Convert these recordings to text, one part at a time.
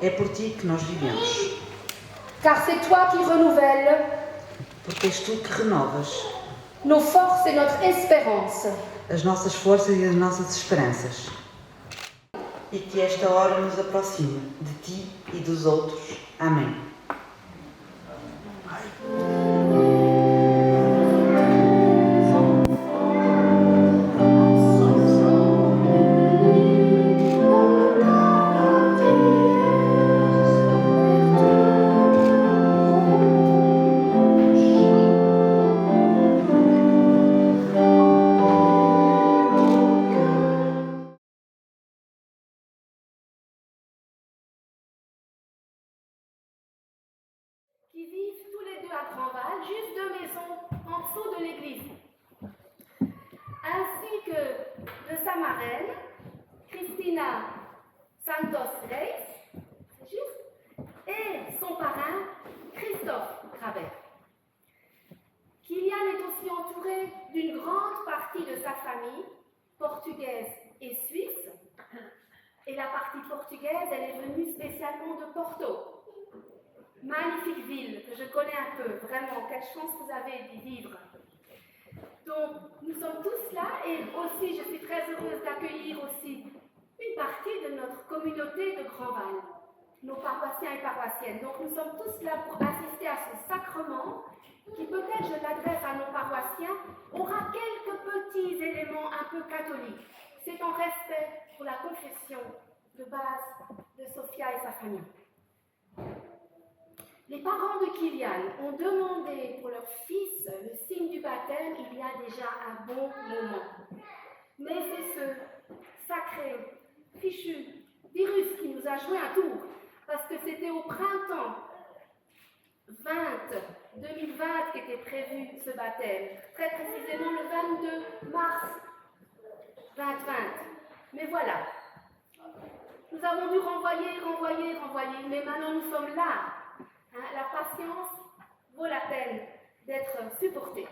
É por ti que nós vivemos. Car c'est toi qui renouvelles Porque és tu que renovas nos forces et notre espérance. as nossas forças e as nossas esperanças. E que esta hora nos aproxime de ti e dos outros. Amém. Qui vivent tous les deux à Grandval, juste 2 maisons en dessous de l'église. Ainsi que de sa marraine, Christina Santos Reis, c'est juste, et son parrain, Christophe Grabet. Kylian est aussi entouré d'une grande partie de sa famille, portugaise et suisse. Et la partie portugaise, elle est venue spécialement de Porto. Magnifique ville que je connais un peu, vraiment, quelle chance vous avez d'y vivre. Donc, nous sommes tous là et aussi, je suis très heureuse d'accueillir aussi une partie de notre communauté de Grandval, nos paroissiens et paroissiennes. Donc, nous sommes tous là pour assister à ce sacrement qui, peut-être, je l'adresse à nos paroissiens, aura quelques petits éléments un peu catholiques. C'est en respect pour la confession de base de Sophia et sa famille. Les parents de Kylian ont demandé pour leur fils le signe du baptême il y a déjà un bon moment. Mais c'est ce sacré, fichu virus qui nous a joué un tour, parce que c'était au printemps 2020 qu'était prévu ce baptême, très précisément le 22 mars 2020. Mais voilà, nous avons dû renvoyer, mais maintenant nous sommes là. La patience vaut la peine d'être supportée.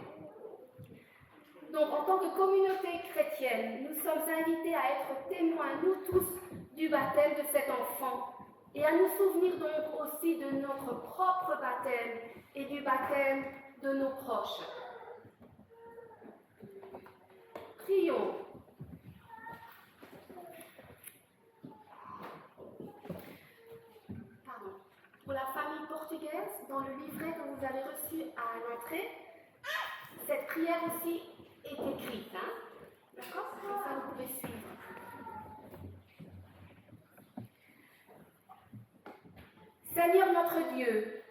Donc, en tant que communauté chrétienne, nous sommes invités à être témoins, nous tous, du baptême de cet enfant et à nous souvenir donc aussi de notre propre baptême et du baptême de nos proches. Prions. Pour la famille portugaise, dans le livret que vous avez reçu à l'entrée, cette prière aussi est écrite. D'accord? Comme ça, vous pouvez suivre. Seigneur notre Dieu,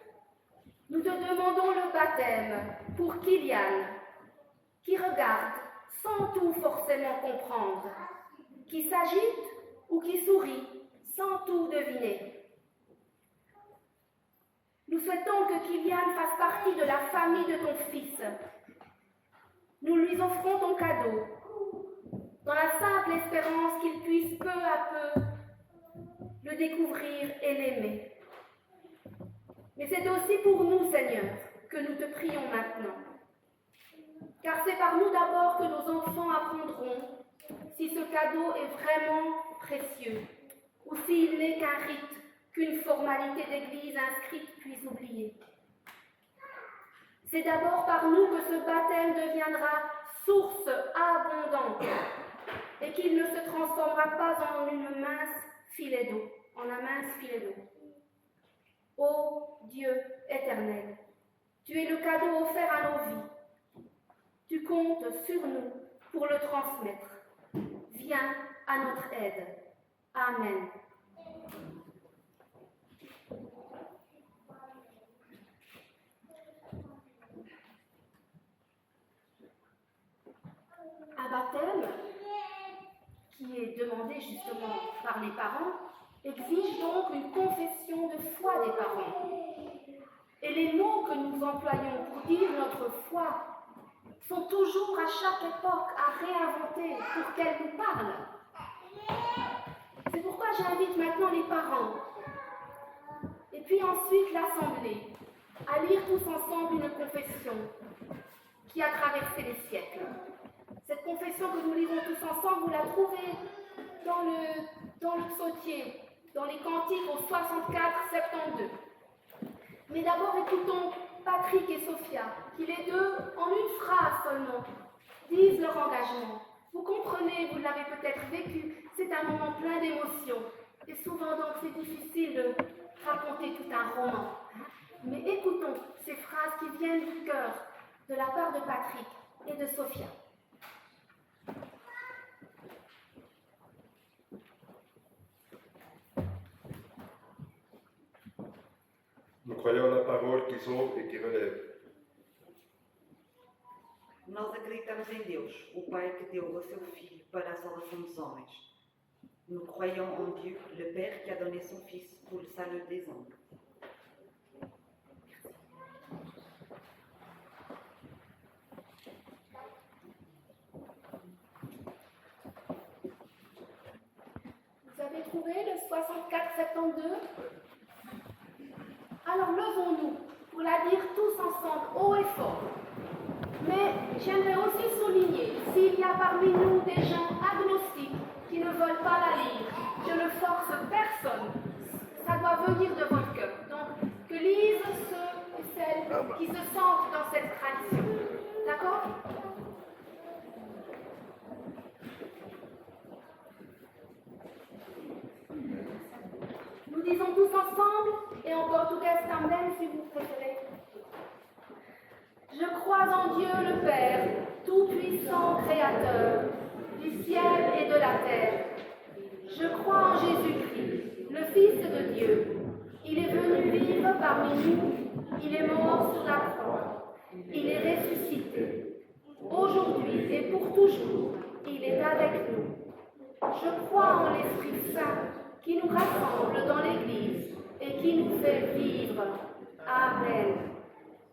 nous te demandons le baptême pour Kylian, qui regarde sans tout forcément comprendre, qui s'agite ou qui sourit sans tout deviner. Nous souhaitons que Kylian fasse partie de la famille de ton fils. Nous lui offrons ton cadeau, dans la simple espérance qu'il puisse peu à peu le découvrir et l'aimer. Mais c'est aussi pour nous, Seigneur, que nous te prions maintenant. Car c'est par nous d'abord que nos enfants apprendront si ce cadeau est vraiment précieux, ou s'il n'est qu'un rite, qu'une formalité d'église inscrite puis oubliée. C'est d'abord par nous que ce baptême deviendra source abondante et qu'il ne se transformera pas en un mince filet d'eau. Ô Dieu éternel, tu es le cadeau offert à nos vies. Tu comptes sur nous pour le transmettre. Viens à notre aide. Amen. Un baptême qui est demandé justement par les parents exige donc une confession de foi des parents. Et les mots que nous employons pour dire notre foi sont toujours à chaque époque à réinventer pour qu'elle nous parle. C'est pourquoi j'invite maintenant les parents et puis ensuite l'Assemblée à lire tous ensemble une confession qui a traversé les siècles. Cette confession que nous lirons tous ensemble, vous la trouvez dans le psautier, dans les Cantiques au 64-72. Mais d'abord, écoutons Patrick et Sophia, qui les deux, en une phrase seulement, disent leur engagement. Vous comprenez, vous l'avez peut-être vécu, c'est un moment plein d'émotions. Et souvent donc c'est difficile de raconter tout un roman. Mais écoutons ces phrases qui viennent du cœur de la part de Patrick et de Sophia. Nous croyons la parole qui sauve et qui relève. Nós acreditamos em Deus, o Pai que deu o seu Filho para a salvação dos homens. Nous croyons en Dieu, le Père qui a donné son Fils pour le salut des hommes. Vous avez trouvé le 64-72 ? Alors levons-nous pour la dire tous ensemble, haut et fort. Mais j'aimerais aussi souligner, s'il y a parmi nous des gens agnostiques qui ne veulent pas la lire, je ne force personne. Ça doit venir de votre cœur. Donc, que lisent ceux et celles qui se sentent dans cette tradition. D'accord ? Nous disons tous ensemble, et en portugais também, si vous préférez. Je crois en Dieu le Père, tout-puissant Créateur, du ciel et de la terre. Je crois en Jésus-Christ, le Fils de Dieu. Il est venu vivre parmi nous, il est mort sur la croix, il est ressuscité. Aujourd'hui et pour toujours, il est avec nous. Je crois en l'Esprit Saint qui nous rassemble dans l'Église et qui nous fait vivre. Amen.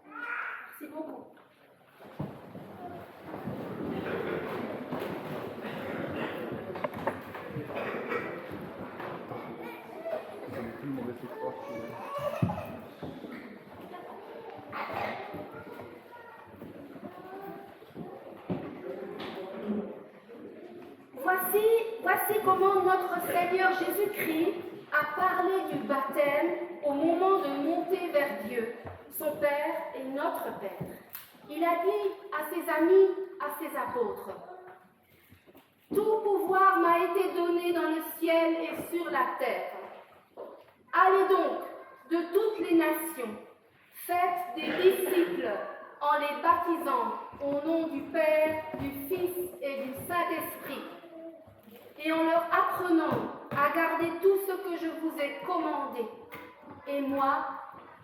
Merci beaucoup. Voici comment notre Seigneur Jésus-Christ a parlé du baptême au moment de monter vers Dieu, son Père et notre Père. Il a dit à ses amis, à ses apôtres, « Tout pouvoir m'a été donné dans le ciel et sur la terre. Allez donc de toutes les nations, faites des disciples en les baptisant au nom du Père, du Fils et du Saint-Esprit, et en leur apprenant à garder tout ce que je vous ai commandé. Et moi,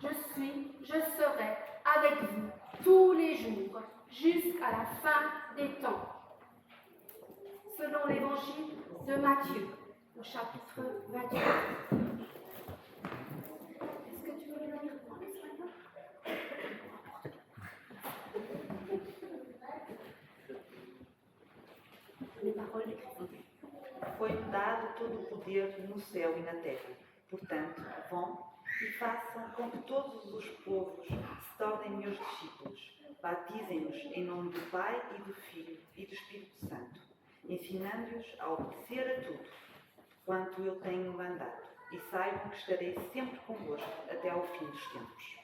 je serai avec vous tous les jours, jusqu'à la fin des temps. » Selon l'évangile de Matthieu, au chapitre 28. Est-ce que tu veux le lire pour nous, les paroles de Christ. Foi-me dado todo o poder no céu e na terra. Portanto, vão e façam com que todos os povos se tornem meus discípulos. Batizem-nos em nome do Pai e do Filho e do Espírito Santo, ensinando-os a obedecer a tudo quanto eu tenho mandado. E saibam que estarei sempre convosco até ao fim dos tempos.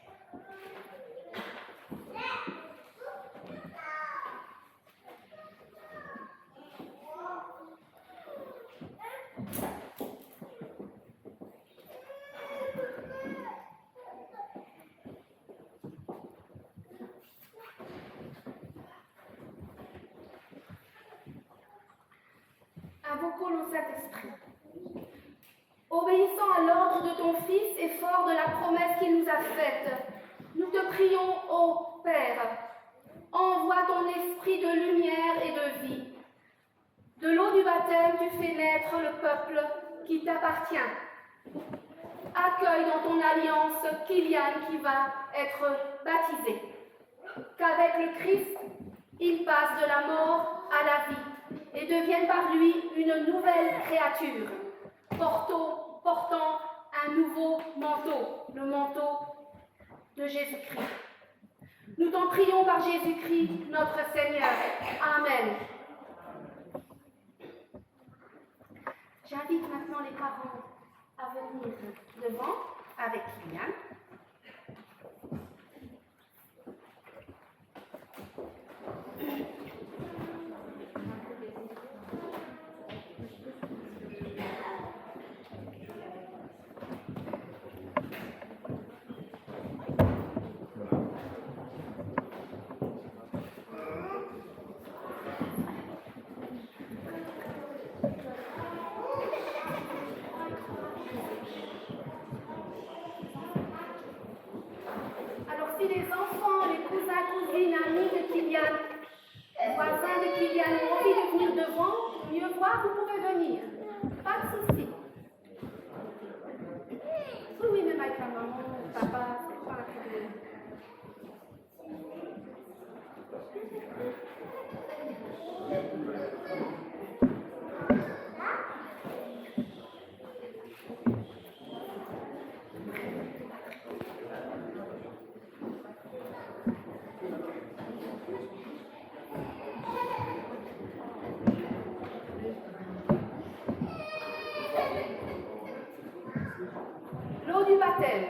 Invoquons le Saint-Esprit. Obéissant à l'ordre de ton Fils et fort de la promesse qu'il nous a faite, nous te prions, ô Père, envoie ton esprit de lumière et de vie. De l'eau du baptême, tu fais naître le peuple qui t'appartient. Accueille dans ton alliance Kylian qui va être baptisé. Qu'avec le Christ, il passe de la mort à la vie et devienne par lui une nouvelle créature, portant un nouveau manteau, le manteau de Jésus-Christ. Nous t'en prions par Jésus-Christ, notre Seigneur. Amen. J'invite maintenant les parents à venir devant avec Kylian. Si les enfants, les cousins, cousines, amis de Kylian, voisins de Kylian ont envie de venir devant, mieux voir, vous pouvez venir. Pas de souci. Oui, même avec la maman, le papa, c'est pas un problème. L'eau du baptême.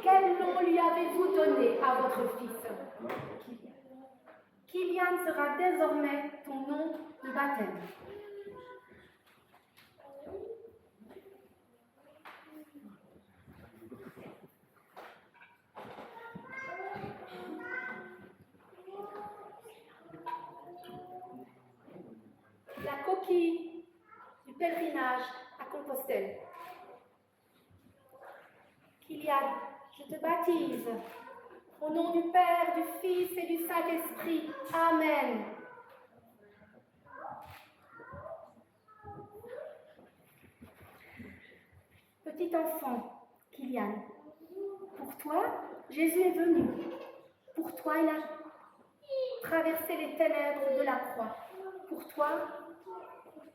Quel nom lui avez-vous donné à votre fils? Kylian sera désormais ton nom de baptême. La coquille du pèlerinage à Compostelle. Kylian, je te baptise au nom du Père, du Fils et du Saint-Esprit. Amen. Petit enfant, Kylian, pour toi, Jésus est venu. Pour toi, il a traversé les ténèbres de la croix. Pour toi,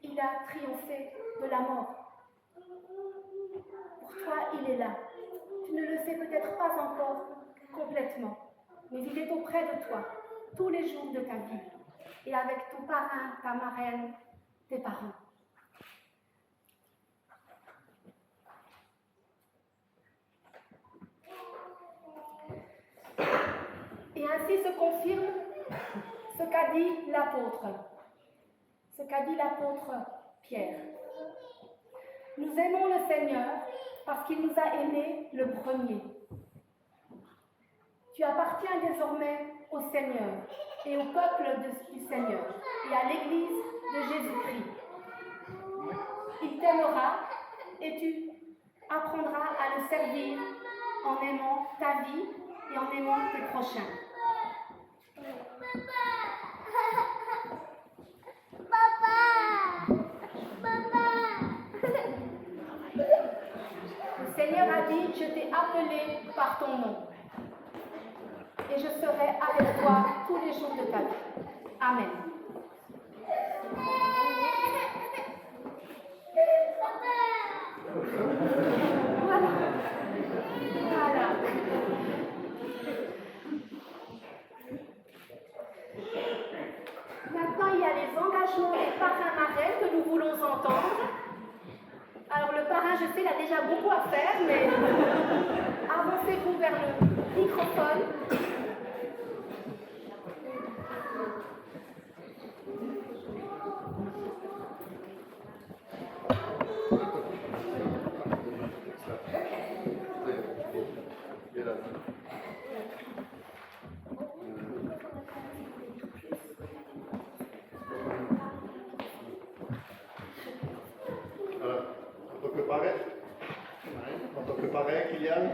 il a triomphé de la mort. Pour toi, il est là. Tu ne le sais peut-être pas encore complètement, mais il est auprès de toi tous les jours de ta vie et avec ton parrain, ta marraine, tes parents. Et ainsi se confirme ce qu'a dit l'apôtre. Ce qu'a dit l'apôtre Pierre. Nous aimons le Seigneur parce qu'il nous a aimés le premier. Tu appartiens désormais au Seigneur et au peuple du Seigneur et à l'Église de Jésus-Christ. Il t'aimera et tu apprendras à le servir en aimant ta vie et en aimant tes prochains. Le Seigneur a dit, je t'ai appelé par ton nom et je serai avec toi tous les jours de ta vie. Amen. Voilà. Voilà. Maintenant, il y a les engagements des parrains marraines que nous voulons entendre. Alors, le parrain, je sais, il a déjà beaucoup à faire, mais avancez-vous vers le microphone. En tant que parrain, Kylian,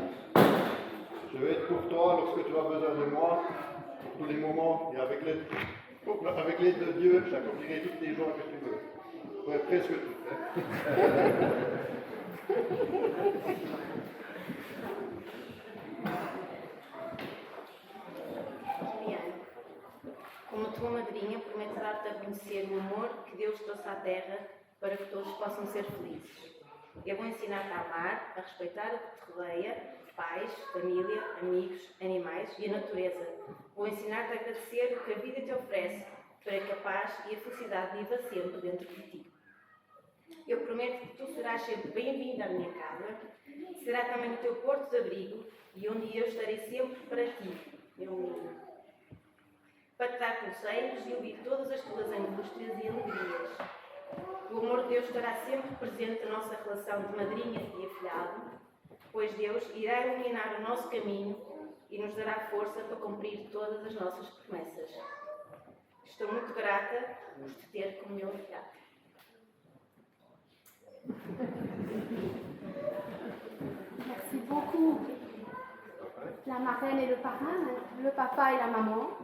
je vais être pour toi lorsque tu as besoin de moi, pour tous les moments, et avec l'aide de Dieu, j'accomplirai toutes les joies que tu veux. Ouais, presque toutes. Kylian, como tua madrinha, prometo dar-te a conhecer o amor que Deus trouxe à Terra para que todos possam ser felizes. Eu vou ensinar-te a amar, a respeitar o que te rodeia, pais, família, amigos, animais e a natureza. Vou ensinar-te a agradecer o que a vida te oferece, para que a paz e a felicidade viva sempre dentro de ti. Eu prometo que tu serás sempre bem-vindo à minha casa, será também o teu porto de abrigo e onde eu estarei sempre para ti, meu menino. Para te dar conselhos e ouvir todas as tuas angústias e alegrias. O amor de Deus estará sempre presente na nossa relação de madrinha e afilhado, pois Deus irá iluminar o nosso caminho e nos dará força para cumprir todas as nossas promessas. Estou muito grata por te ter como meu afilhado. Merci beaucoup. La marraine et le parrain, le papa et la maman.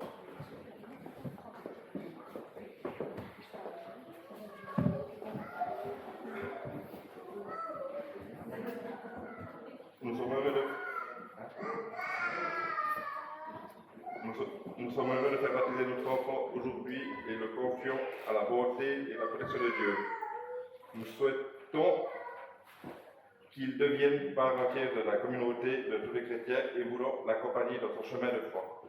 Nous sommes heureux de faire baptiser notre enfant aujourd'hui et le confions à la bonté et la protection de Dieu. Nous souhaitons qu'il devienne part entière de la communauté de tous les chrétiens et voulons l'accompagner dans son chemin de foi.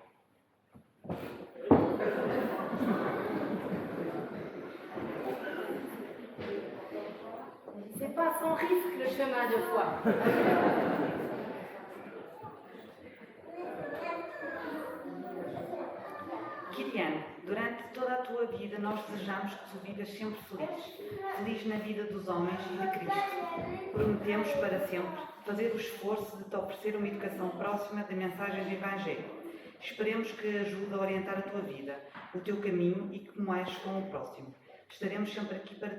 C'est pas sans risque le chemin de foi. Kilian, durante toda a tua vida nós desejamos que tu vivas sempre feliz. Feliz na vida dos homens e de Cristo. Prometemos para sempre fazer o esforço de te oferecer uma educação próxima da mensagem do Evangelho. Esperemos que ajude a orientar a tua vida, o teu caminho e como és com o próximo. Estaremos sempre aqui para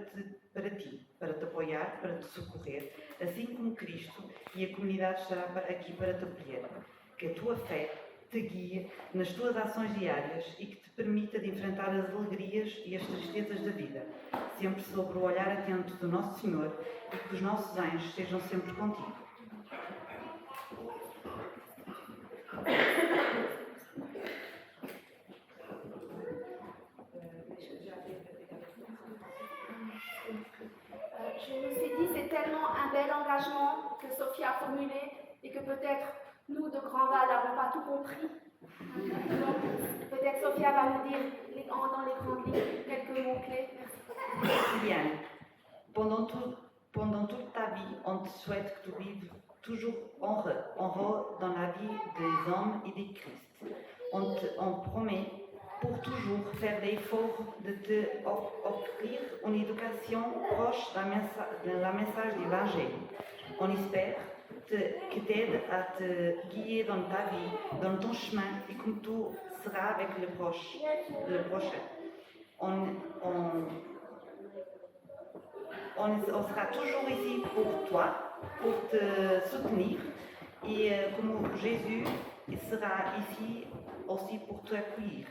ti, para te apoiar, para te socorrer, assim como Cristo e a comunidade estará aqui para te acolher. Que a tua fé te guie nas tuas ações diárias e que te permita de enfrentar as alegrias e as tristezas da vida, sempre sob o olhar atento do Nosso Senhor e que os nossos anjos estejam sempre contigo. Je me suis dit, c'est tellement un bel engagement que Sophie a formulé et que peut-être nous, de Grandval, n'avons pas tout compris. Donc, peut-être Sophia va nous dire dans les grandes lignes quelques mots-clés. Liliane, pendant toute ta vie, on te souhaite que tu vives toujours heureux dans la vie des hommes et des Christ. On promet pour toujours faire l'effort de te offrir une éducation proche de la message de l'Évangile. On espère que t'aide à te guider dans ta vie, dans ton chemin, et comme tu seras avec le prochain. On sera toujours ici pour toi, pour te soutenir, et comme Jésus sera ici aussi pour t'accueillir.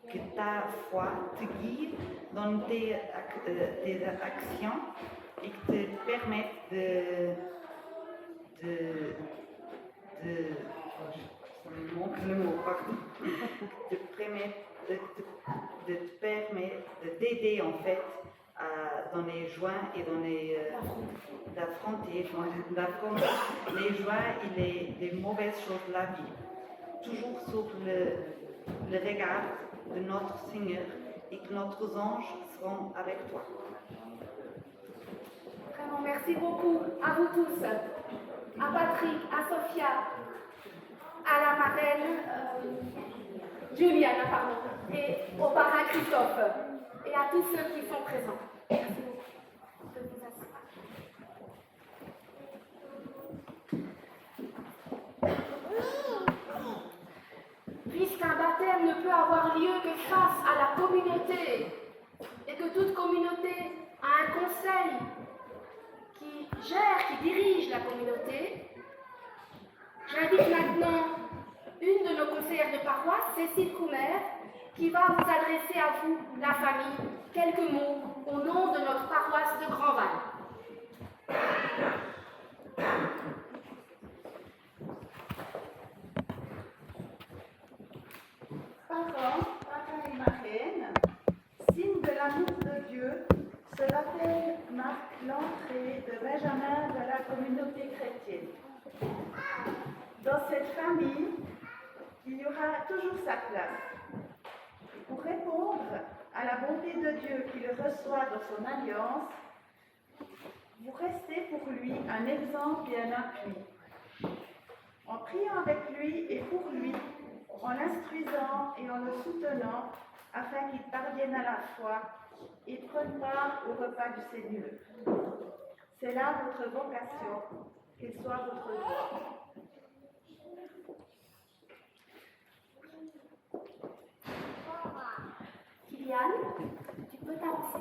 Que ta foi te guide dans tes actions et que te permette de t'aider en fait dans les joies et dans les d'affronter les joies et les mauvaises choses de la vie, toujours sous le regard de notre Seigneur et que nos anges seront avec toi. Vraiment, merci beaucoup à vous tous, à Patrick, à Sophia, à la marraine Juliana, pardon, et au parrain Christophe, et à tous ceux qui sont présents. Merci beaucoup de vous asseoir. Puisqu'un baptême ne peut avoir lieu que face à la communauté, et que toute communauté a un conseil qui gère, qui dirige la communauté, j'invite maintenant une de nos conseillères de paroisse, Cécile Coumer, qui va vous adresser à vous, la famille, quelques mots au nom de notre paroisse de Grandval. Parrain et marraine, signe de l'amour de Dieu, ce baptême marque l'entrée de Benjamin chrétienne. Dans cette famille, il y aura toujours sa place. Et pour répondre à la bonté de Dieu qui le reçoit dans son alliance, vous restez pour lui un exemple et un appui. En priant avec lui et pour lui, en l'instruisant et en le soutenant, afin qu'il parvienne à la foi et prenne part au repas du Seigneur. C'est là votre vocation, qu'elle soit votre joie. Kylian, tu peux t'avancer.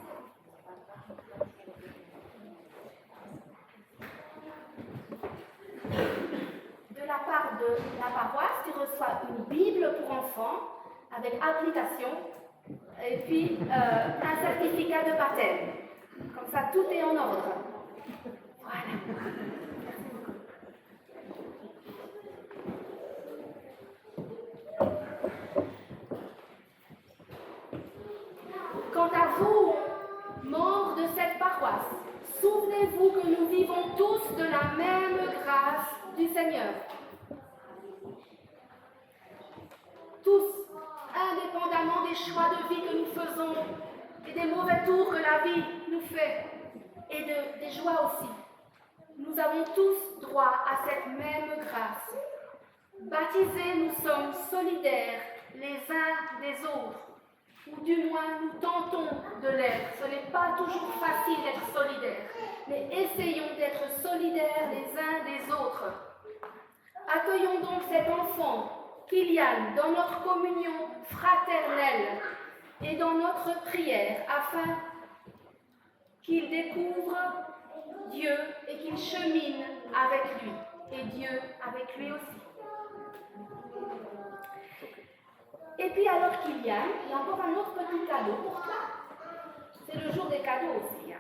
De la part de la paroisse, tu reçois une Bible pour enfants avec application et puis un certificat de baptême. Comme ça, tout est en ordre. Voilà. Merci beaucoup. Quant à vous, membres de cette paroisse, souvenez-vous que nous vivons tous de la même grâce du Seigneur. Tous, indépendamment des choix de vie que nous faisons et des mauvais tours que la vie nous fait, et des joies aussi, nous avons tous droit à cette même grâce. Baptisés, nous sommes solidaires les uns des autres, ou du moins nous tentons de l'être. Ce n'est pas toujours facile d'être solidaire, mais essayons d'être solidaires les uns des autres. Accueillons donc cet enfant, Kylian, dans notre communion fraternelle et dans notre prière, afin qu'il découvre Dieu et qu'il chemine avec lui, et Dieu avec lui aussi. Et puis alors Kylian, il y a encore un autre petit cadeau pour toi. C'est le jour des cadeaux aussi.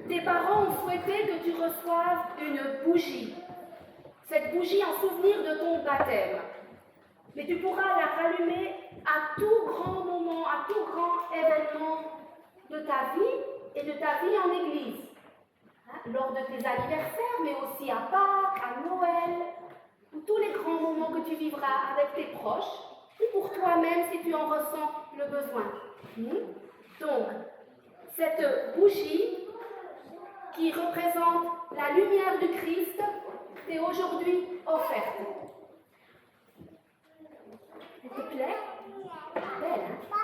Tes parents ont souhaité que tu reçoives une bougie. Cette bougie en souvenir de ton baptême. Mais tu pourras la rallumer à tout grand moment, à tout grand événement de ta vie et de ta vie en église. Lors de tes anniversaires, mais aussi à Pâques, à Noël, ou tous les grands moments que tu vivras avec tes proches, ou pour toi-même si tu en ressens le besoin. Donc, cette bougie qui représente la lumière du Christ t'est aujourd'hui offerte. Elle te plaît? Belle, hein?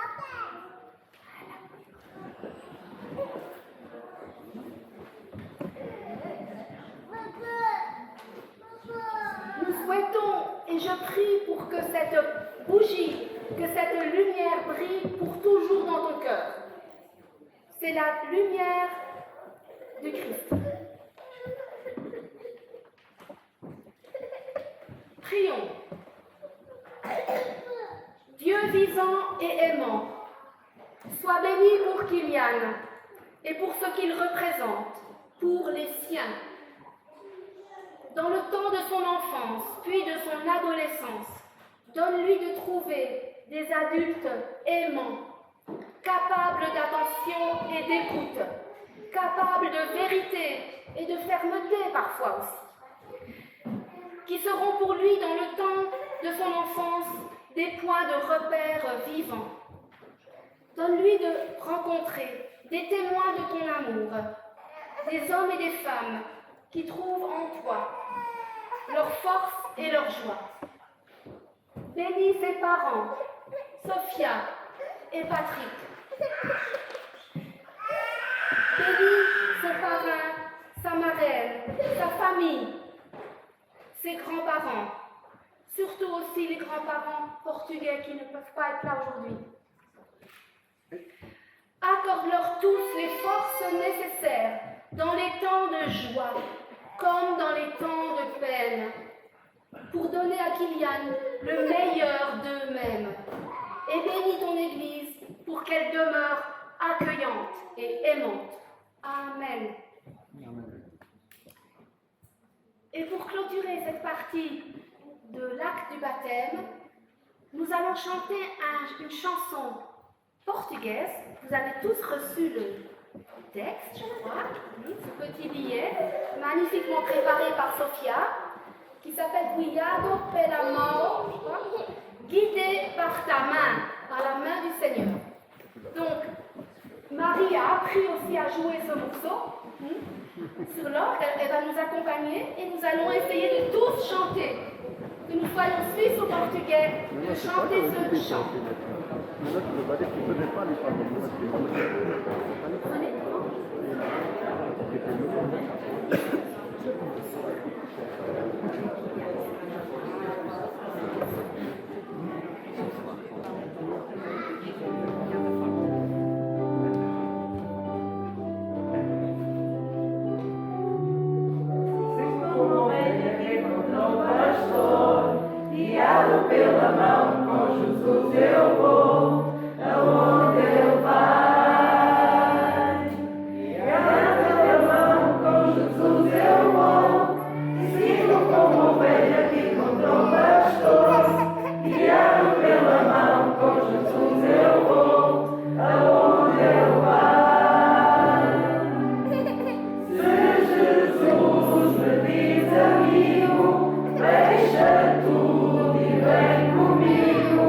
Nous souhaitons, et je prie pour que cette bougie, que cette lumière brille pour toujours dans ton cœur. C'est la lumière du Christ. Prions. Dieu vivant et aimant, sois béni pour Kylian et pour ce qu'il représente, pour les siens. Dans le temps de son enfance, puis de son adolescence, donne-lui de trouver des adultes aimants, capables d'attention et d'écoute, capables de vérité et de fermeté parfois aussi, qui seront pour lui dans le temps de son enfance des points de repère vivants. Donne-lui de rencontrer des témoins de ton amour, des hommes et des femmes qui trouvent en toi leur force et leur joie. Bénis ses parents, Sophia et Patrick. Bénis son parrain, sa marraine, sa famille, ses grands-parents, surtout aussi les grands-parents portugais qui ne peuvent pas être là aujourd'hui. Accorde-leur tous les forces nécessaires dans les temps de joie comme dans les temps de peine, pour donner à Kylian le meilleur d'eux-mêmes. Et bénis ton Église pour qu'elle demeure accueillante et aimante. Amen. Et pour clôturer cette partie de l'acte du baptême, nous allons chanter une chanson portugaise. Vous avez tous reçu texte, je crois, oui, ce petit billet, magnifiquement préparé par Sofia, qui s'appelle Guiado per la mano, je crois, guidé par ta main, par la main du Seigneur. Donc, Marie a appris aussi à jouer ce morceau sur l'orgue, elle va nous accompagner et nous allons essayer de tous chanter. Que nous soyons suisses ou portugais, de chanter ce chant. Guiado pela mão, com Jesus eu vou, aonde Ele vai. Guiado pela mão, com Jesus eu vou, e sigo como ovelha que encontrou pastor. Guiado pela mão, com Jesus eu vou, aonde Ele vai. Se Jesus me diz amigo, deixa tudo e vem comigo.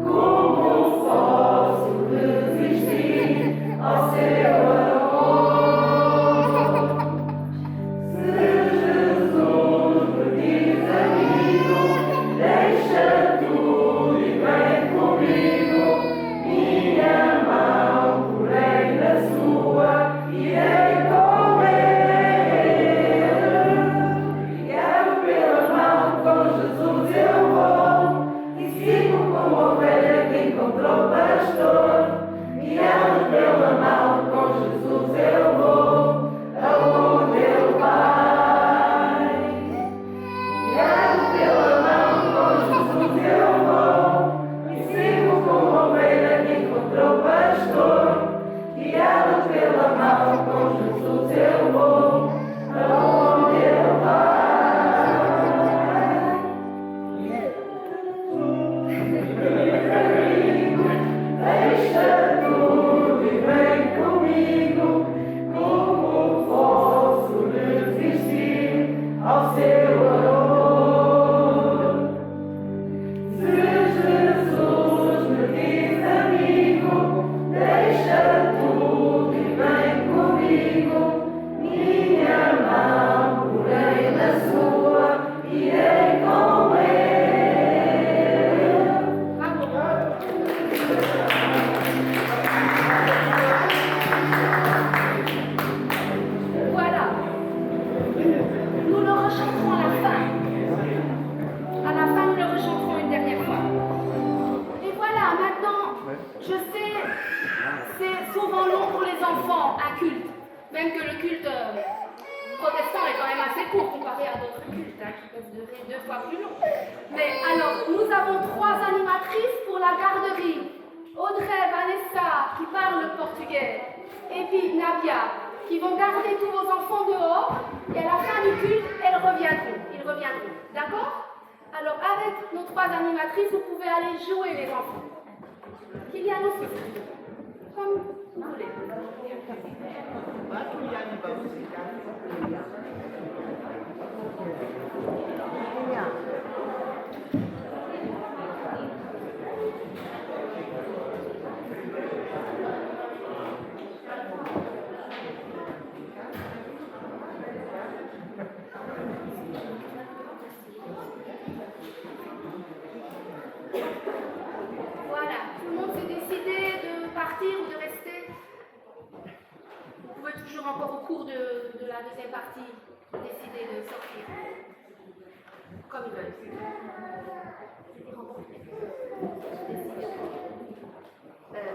Como posso resistir ao seu amor? Se Jesus me diz amigo, deixa tudo e vem comigo. Minha mão porém na sua, irei com ele. Guiado pela mão, com Jesus eu vou, e sigo como ovelha que encontrou pastor. Guiado pela mão, com Jesus eu vou, aonde Ele vai. Guiado pela mão, com Jesus eu vou, e sigo como ovelha que encontrou pastor. Guiado pela mão, com Jesus eu vou, aonde Ele vai. Deixa tudo e vem comigo. Como posso resistir ao seu amor? Se Jesus me diz amigo, deixa tudo e vem comigo. Minha mão porém na sua, irei com ele. Voilà. Nous le rechanterons à la fin. À la fin, nous le rechanterons une dernière fois. Et voilà, maintenant, je sais, c'est souvent long pour les enfants, un culte. Même que le culte protestant est quand même assez court comparé à d'autres cultes, qui peuvent durer 2 fois plus long. Mais alors, nous avons 3 animatrices pour la garderie. Audrey, Vanessa, qui parle le portugais, et puis Nabia, qui vont garder tous vos enfants dehors, et à la fin du culte, ils reviendront. D'accord? Alors, avec nos 3 animatrices, vous pouvez aller jouer les enfants. Kylian aussi. Comme vous voulez. Voilà, tout le monde s'est décidé de partir ou de rester. Vous pouvez toujours encore au cours de la deuxième partie décider de sortir. Comme ils veulent.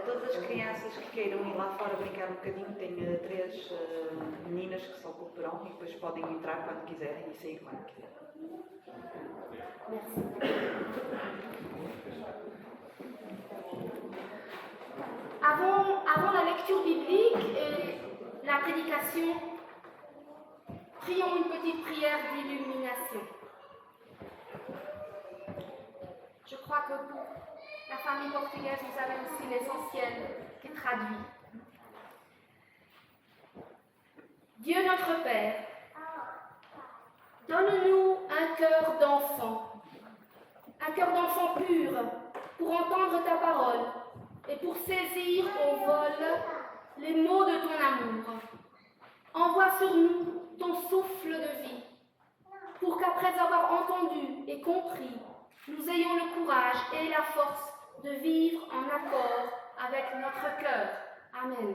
Todas as crianças que queiram ir lá fora brincar um bocadinho, tem 3 meninas que só cooperam e depois podem entrar quando quiserem e sair quando quiserem. Merci. Avant la lecture biblique et la prédication, prions une petite prière d'illumination. Je crois que pour la famille portugaise, vous avez aussi l'essentiel qui est traduit. notre Père, donne-nous un cœur d'enfant pur pour entendre ta parole et pour saisir au vol les mots de ton amour. Envoie sur nous ton souffle de vie, pour qu'après avoir entendu et compris, nous ayons le courage et la force de vivre en accord avec notre cœur. Amen.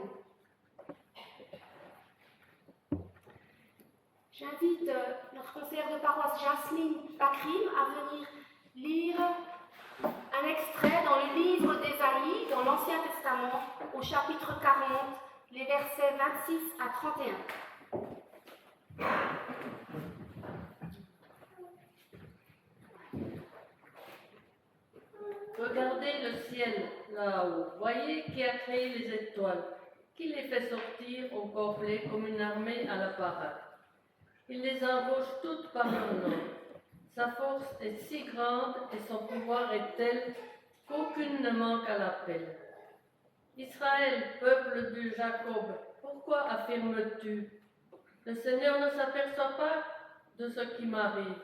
J'invite notre conseillère de paroisse Jasmine Bakrim à venir lire un extrait dans le livre d'Ésaïe, dans l'Ancien Testament, au chapitre 40, les versets 26 à 31. Regardez le ciel là-haut, voyez qui a créé les étoiles, qui les fait sortir au complet comme une armée à la parade. Il les embauche toutes par leur nom. Sa force est si grande et son pouvoir est tel qu'aucune ne manque à l'appel. Israël, peuple de Jacob, pourquoi affirmes-tu? Le Seigneur ne s'aperçoit pas de ce qui m'arrive.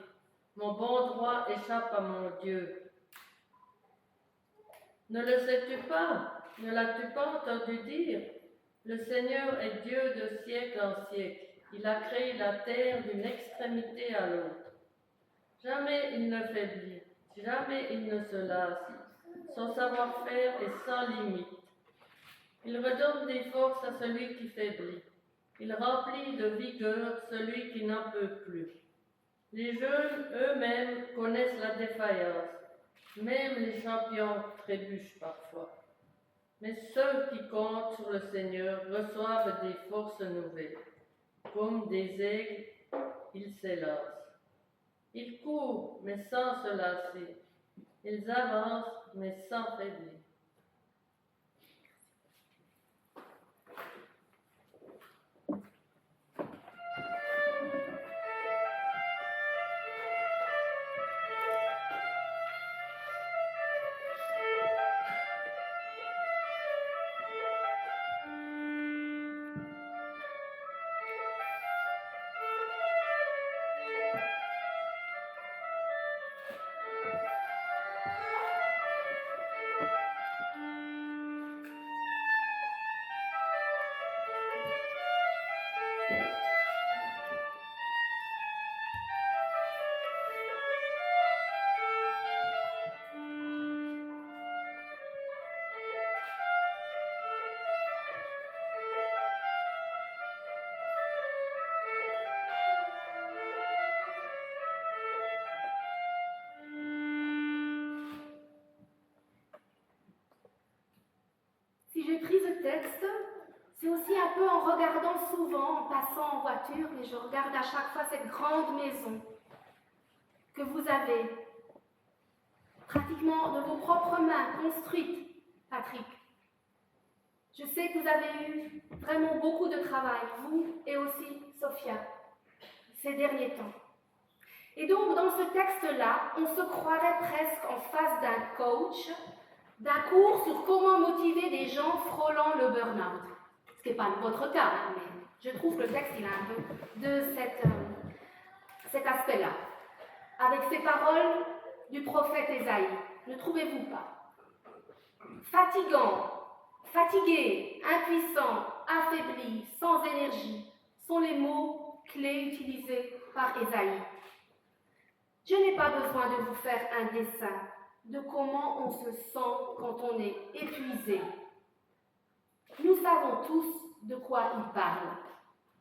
Mon bon droit échappe à mon Dieu. Ne le sais-tu pas? Ne l'as-tu pas entendu dire? Le Seigneur est Dieu de siècle en siècle. Il a créé la terre d'une extrémité à l'autre. Jamais il ne faiblit, jamais il ne se lasse. Son savoir-faire est sans limite. Il redonne des forces à celui qui faiblit. Il remplit de vigueur celui qui n'en peut plus. Les jeunes eux-mêmes connaissent la défaillance. Même les champions trébuchent parfois. Mais ceux qui comptent sur le Seigneur reçoivent des forces nouvelles. Comme des aigles, ils s'élancent. Ils courent, mais sans se lasser. Ils avancent, mais sans faiblir. Si j'ai pris ce texte, c'est aussi un peu en regardant souvent, en passant en voiture, et je regarde à chaque fois cette grande maison que vous avez, pratiquement de vos propres mains, construite, Patrick. Je sais que vous avez eu vraiment beaucoup de travail, vous et aussi Sophia, ces derniers temps. Et donc, dans ce texte-là, on se croirait presque en face d'un coach, d'un cours sur comment motiver des gens frôlant le burn-out. Ce qui n'est pas votre cas, hein, mais je trouve que le texte, il a un peu de cet aspect-là. Avec ces paroles du prophète Ésaïe, ne trouvez-vous pas? Fatigant, fatigué, impuissant, affaibli, sans énergie, sont les mots clés utilisés par Ésaïe. Je n'ai pas besoin de vous faire un dessin de comment on se sent quand on est épuisé. Nous savons tous de quoi il parle.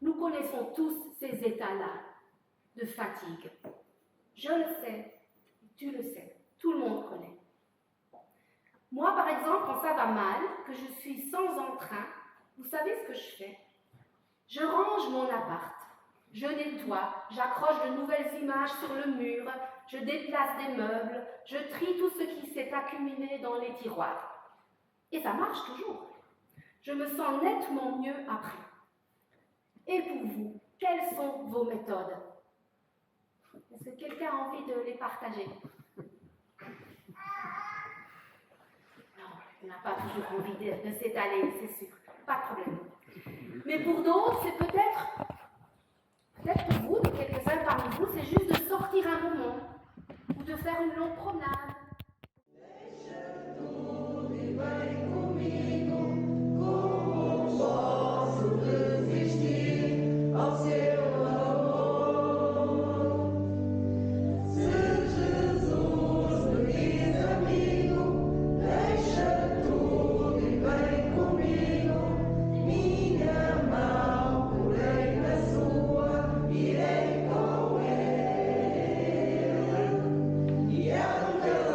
Nous connaissons tous ces états-là de fatigue. Je le sais, tu le sais, tout le monde connaît. Moi, par exemple, quand ça va mal, que je suis sans entrain, vous savez ce que je fais? Je range mon appart, je nettoie, j'accroche de nouvelles images sur le mur, je déplace des meubles, je trie tout ce qui s'est accumulé dans les tiroirs. Et ça marche toujours. Je me sens nettement mieux après. Et pour vous, quelles sont vos méthodes? Est-ce que quelqu'un a envie de les partager? Non, on n'a pas toujours envie de s'étaler, c'est sûr. Pas de problème. Mais pour d'autres, c'est peut-être peut-être pour vous, de quelques-uns parmi vous, c'est juste de sortir un moment ou de faire une longue promenade. Yeah.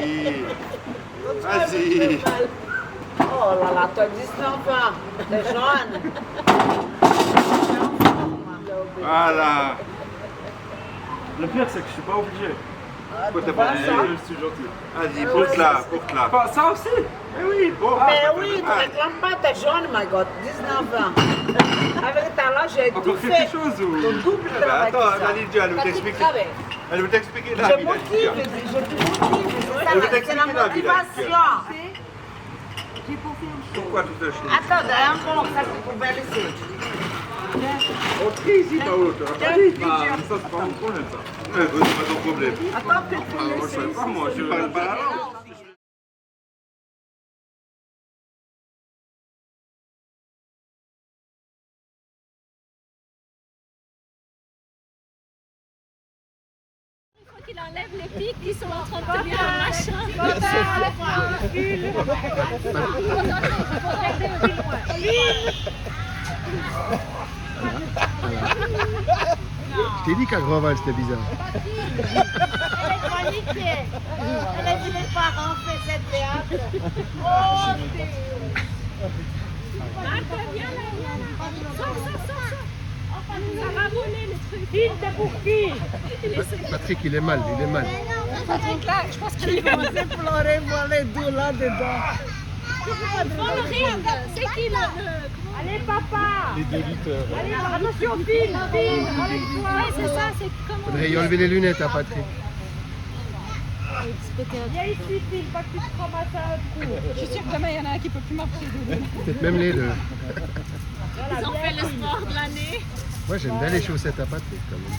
Vas-y. Vas-y. Oh là là, t'as 19 ans, t'es jeune. Voilà. Le pire, c'est que je suis pas obligé. Pourquoi t'as pas dit ça? Je suis gentil. Vas-y, porte-la, porte-la. Pas ça aussi? Eh oui, bon. Mais oui, tu réclames pas, t'es jeune, my God, 19 ans. Avec ta là, j'ai tout Encore fait. quelque chose ou? Ton double Eh ben, travail. attends, Lydia, elle veut t'expliquer. Elle veut t'expliquer la Je vie. motive, je te motive. Elle veut C'est t'expliquer la la vie. motivation. Pourquoi tu t'achètes? Attends, encore, ça tu pouvais laisser. On trie ici, pas haut. Ça, c'est pas mon problème, ça. C'est pas ton problème. Attends que tu Moi, je sais pas, moi, je parle pas la langue. Il enlève les pics qui sont en train de tenir le machin. Je t'ai dit qu'à Grandval c'était bizarre. Elle est paniquée. Elle a dit les parents font cette théâtre. Oh, Martha, viens là. Sors. Ça va voler le truc. Il était pour qui? Patrick, il est mal, il est mal. Patrick là, je pense qu'il va pleurer, voir les deux là-dedans. le ring. C'est qui le... Allez papa. Les 2 lutteurs. Allez, attention, file, avec toi. Ouais, c'est ça, c'est comment... Faudrait y enlever les lunettes à Patrick. Viens ici, file, pas que tu te ramasses à un coup. Je suis sûre que jamais il y en a un qui peut plus marcher. Peut-être même les deux. Ils ont fait le sport de l'année. Moi j'aime bien les chaussettes à Patrick quand même.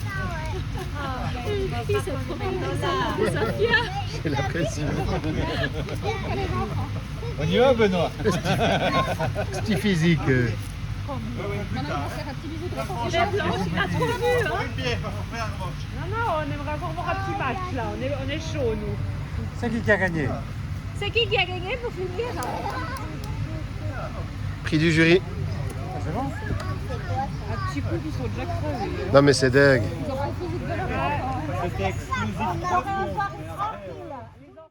Il se promène dans sa Sophia. J'ai la pression. On y va, Benoît? Petit physique. Il est blanc, il a trop vu, hein. Non, on aimerait voir un petit match là, on est chaud nous. C'est qui a gagné? C'est qui a gagné pour finir? Prix du jury. C'est bon? Un petit coup qui sont déjà crevés. Non mais c'est dingue. C'était exclusif.